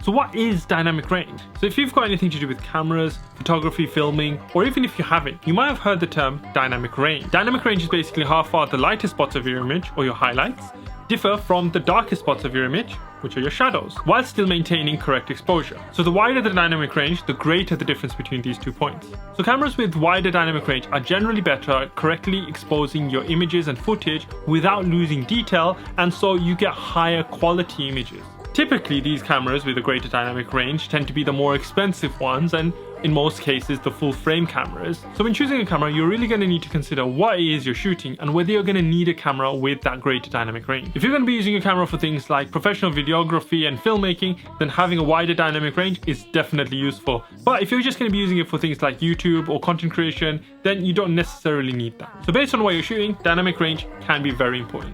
So what is dynamic range? So if you've got anything to do with cameras, photography, filming, or even if you haven't, you might have heard the term dynamic range. Dynamic range is basically how far the lighter spots of your image, or your highlights, differ from the darker spots of your image, which are your shadows, while still maintaining correct exposure. So the wider the dynamic range, the greater the difference between these 2 points. So cameras with wider dynamic range are generally better at correctly exposing your images and footage without losing detail, and so you get higher quality images. Typically, these cameras with a greater dynamic range tend to be the more expensive ones, and in most cases the full frame cameras. So when choosing a camera, you're really going to need to consider what it is you're shooting and whether you're going to need a camera with that greater dynamic range. If you're going to be using a camera for things like professional videography and filmmaking, then having a wider dynamic range is definitely useful. But if you're just going to be using it for things like YouTube or content creation, then you don't necessarily need that. So based on what you're shooting, dynamic range can be very important.